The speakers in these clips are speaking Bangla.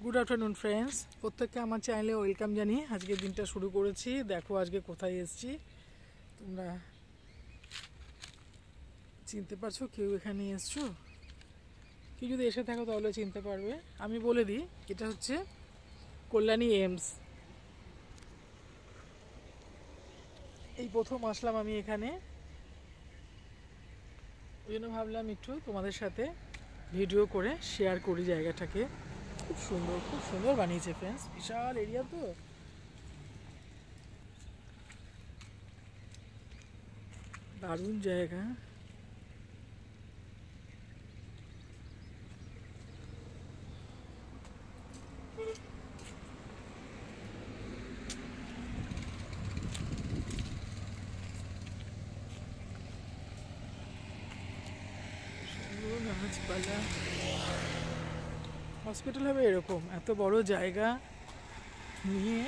গুড আফটারনুন ফ্রেন্ডস, প্রত্যেককে আমার চ্যানেলে ওয়েলকাম জানিয়ে আজকের দিনটা শুরু করেছি। দেখো আজকে কোথায় এসেছি, তোমরা চিনতে পারছো? কেউ এখানে এসছো? কেউ যদি এসে থাকো তাহলে চিনতে পারবে। আমি বলে দিই, এটা হচ্ছে কল্যাণী এইমস। এই প্রথম আসলাম আমি এখানে, ওই জন্য ভাবলাম একটু তোমাদের সাথে ভিডিও করে শেয়ার করি জায়গাটাকে। খুব সুন্দর বানিয়েছে ফ্রেন্ডস, বিশাল এরিয়া তো। দারুণ জায়গা। গাছপালা। হসপিটাল হবে এরকম, এত বড় জায়গা নিয়ে।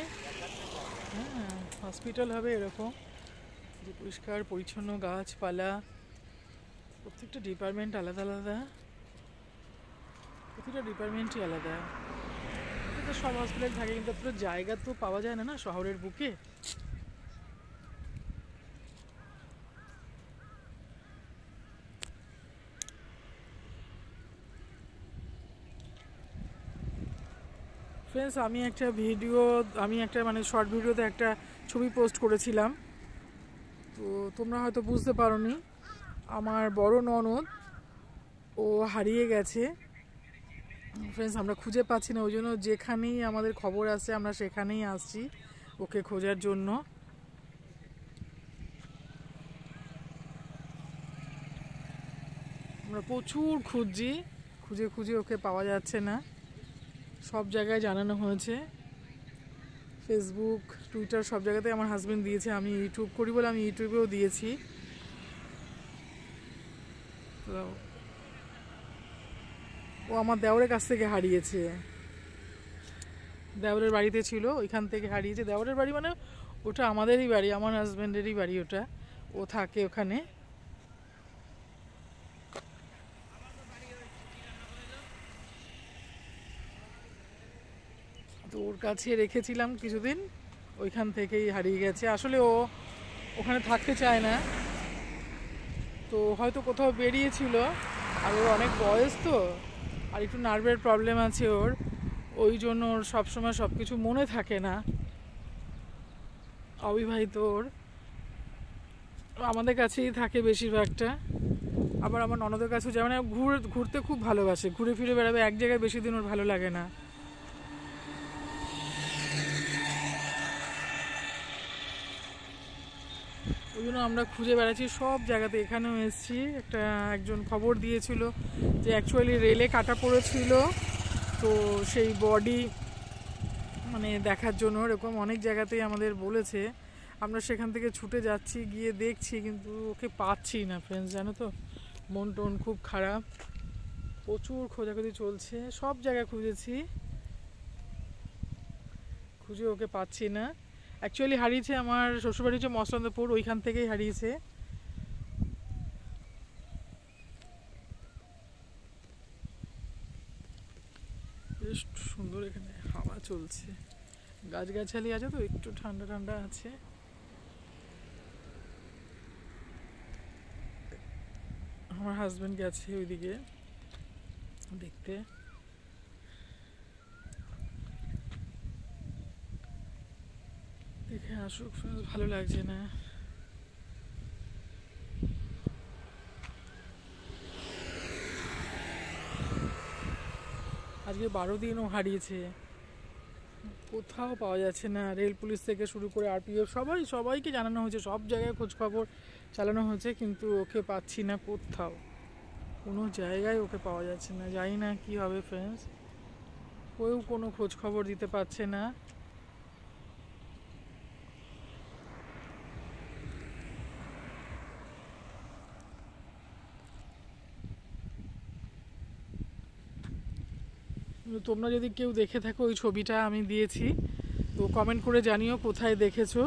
হ্যাঁ, হসপিটাল হবে এরকম যে পরিষ্কার পরিচ্ছন্ন গাছপালা। প্রত্যেকটা ডিপার্টমেন্ট আলাদা আলাদা, প্রতিটা ডিপার্টমেন্টই আলাদা। তো সব হসপিটাল থাকে, কিন্তু এত জায়গা তো পাওয়া যায় না না শহরের বুকে। ফ্রেন্ডস, আমি একটা মানে শর্ট ভিডিওতে একটা ছবি পোস্ট করেছিলাম, তো তোমরা হয়তো বুঝতে পারোনি। আমার বড় ননদ ও হারিয়ে গেছে ফ্রেন্ডস, আমরা খুঁজে পাচ্ছি না। ওই জন্য যেখানেই আমাদের খবর আসছে আমরা সেখানেই আসছি ওকে খোঁজার জন্য। আমরা প্রচুর খুঁজছি, খুঁজে ওকে পাওয়া যাচ্ছে না। সব জায়গায় জানানো হয়েছে, ফেসবুক, টুইটার, সব জায়গাতে আমার হাজব্যান্ড দিয়েছে। আমি ইউটিউব করি বলে আমি ইউটিউবেও দিয়েছি। তো ও আমার দেওরের কাছ থেকে হারিয়েছে, দেওরের বাড়িতে ছিল, ওইখান থেকে হারিয়েছে। দেওরের বাড়ি মানে ওটা আমাদেরই বাড়ি, আমার হাজব্যান্ডেরই বাড়ি ওটা, ও থাকে ওখানে। তো ওর কাছে রেখেছিলাম কিছুদিন, ওইখান থেকেই হারিয়ে গেছে। আসলে ও ওখানে থাকতে চায় না, তো হয়তো কোথাও বেরিয়েছিল। আর ওর অনেক বয়স তো, আর একটু নার্ভের প্রবলেম আছে ওর, ওই জন্য ওর সবসময় সব কিছু মনে থাকে না। অবিবাহিত ওর, আমাদের কাছেই থাকে বেশিরভাগটা। আবার আমার ননদের কাছেও যায়, মানে ঘুরতে খুব ভালোবাসে, ঘুরে ফিরে বেড়াবে, এক জায়গায় বেশি দিন ওর ভালো লাগে না। ওই জন্য আমরা খুঁজে বেড়াচ্ছি সব জায়গাতে। এখানেও এসেছি, একজন খবর দিয়েছিল যে অ্যাকচুয়ালি রেলে কাটা পড়েছিল, তো সেই বডি মানে দেখার জন্য এরকম অনেক জায়গাতেই আমাদের বলেছে। আমরা সেখান থেকে ছুটে যাচ্ছি, গিয়ে দেখছি, কিন্তু ওকে পাচ্ছি না ফ্রেন্ডস, জানো তো। মন টন খুব খারাপ, প্রচুর খোঁজাখুঁজি চলছে, সব জায়গায় খুঁজে ওকে পাচ্ছি না। অ্যাকচুয়ালি হারিয়েছে আমার শ্বশুরবাড়ি হচ্ছে মসলন্দপুর, ওইখান থেকেই হারিয়েছে। বেশ সুন্দর, এখানে হাওয়া চলছে, গাছগাছালি আছে তো, একটু ঠান্ডা ঠান্ডা আছে। আমার হাজব্যান্ড গেছে ওইদিকে দেখতে। দেখে আসুক, ভালো লাগছে না। আজকে 12 দিনও হারিয়েছে, কোথাও পাওয়া যাচ্ছে না। রেল পুলিশ থেকে শুরু করে আরপিএফ সবাইকে জানানো হয়েছে, সব জায়গায় খোঁজ খবর চালানো হয়েছে, কিন্তু ওকে পাচ্ছি না কোথাও, কোনো জায়গায় ওকে পাওয়া যাচ্ছে না। জানি না কি হবে ফ্রেন্ডস, কেউ কোনো খোঁজ খবর দিতে পারছে না। তোমরা যদি কেউ দেখে থাকো, ওই ছবিটা আমি দিয়েছি, তো কমেন্ট করে জানিও কোথায় দেখেছো।